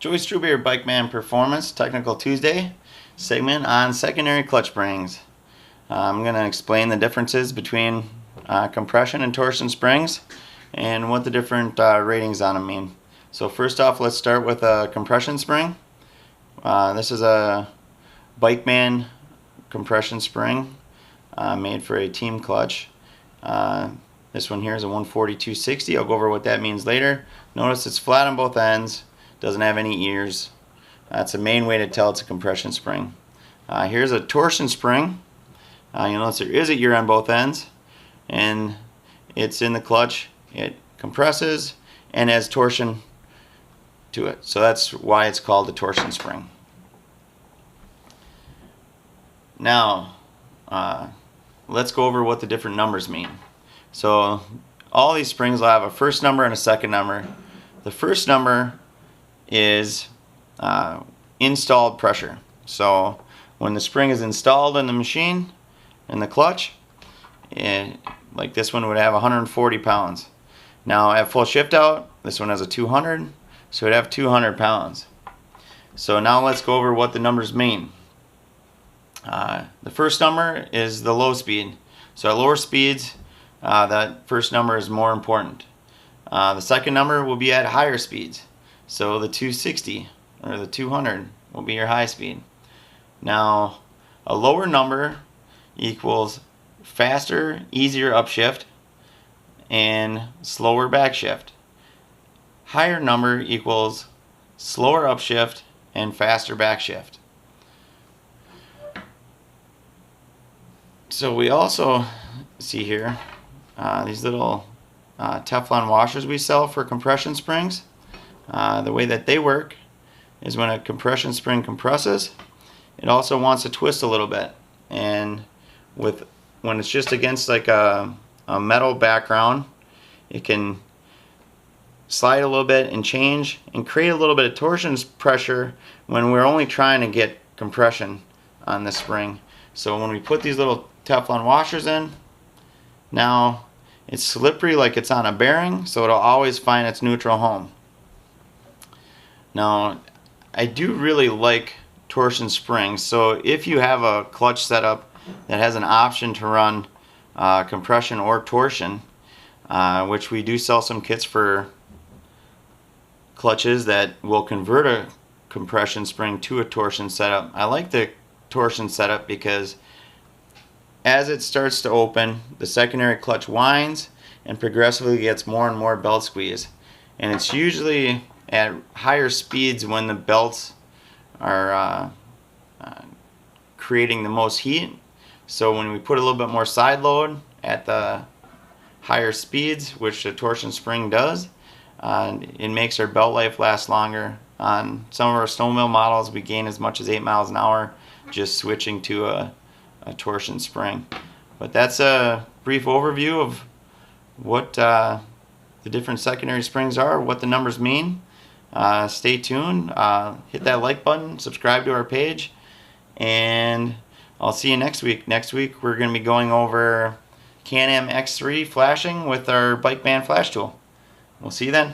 Joey Struby here, Bikeman Performance Technical Tuesday segment on secondary clutch springs. I'm going to explain the differences between compression and torsion springs and what the different ratings on them mean. So first off, let's start with a compression spring. This is a Bikeman compression spring made for a team clutch. This one here is a 140-260. I'll go over what that means later. Notice it's flat on both ends. Doesn't have any ears. That's the main way to tell it's a compression spring. Here's a torsion spring. You'll notice there is an ear on both ends, and it's in the clutch. It compresses and has torsion to it, so that's why it's called a torsion spring. Now let's go over what the different numbers mean. So all these springs will have a first number and a second number. The first number is installed pressure. So when the spring is installed in the machine, in the clutch, like this one would have 140 pounds. Now at full shift out, this one has a 200, so it'd have 200 pounds. So now let's go over what the numbers mean. The first number is the low speed. So at lower speeds, that first number is more important. The second number will be at higher speeds. So the 260 or the 200 will be your high speed. Now a lower number equals faster, easier upshift and slower backshift. Higher number equals slower upshift and faster backshift. So we also see here these little Teflon washers we sell for compression springs. The way that they work is when a compression spring compresses, it also wants to twist a little bit, and when it's just against like a metal background, it can slide a little bit and change and create a little bit of torsion pressure when we're only trying to get compression on the spring. So when we put these little Teflon washers in, now it's slippery like it's on a bearing, so it'll always find its neutral home. Now I do really like torsion springs, so if you have a clutch setup that has an option to run compression or torsion, which we do sell some kits for clutches that will convert a compression spring to a torsion setup. I like the torsion setup because as it starts to open, the secondary clutch winds and progressively gets more and more belt squeeze, and it's usually at higher speeds when the belts are creating the most heat. So when we put a little bit more side load at the higher speeds, which the torsion spring does, it makes our belt life last longer. On some of our snowmobile models, we gain as much as 8 miles an hour just switching to a torsion spring. But that's a brief overview of what the different secondary springs are, what the numbers mean. Stay tuned, hit that like button, subscribe to our page, and I'll see you next week. Next week we're going to be going over Can-Am X3 flashing with our Bikeman flash tool. We'll see you then.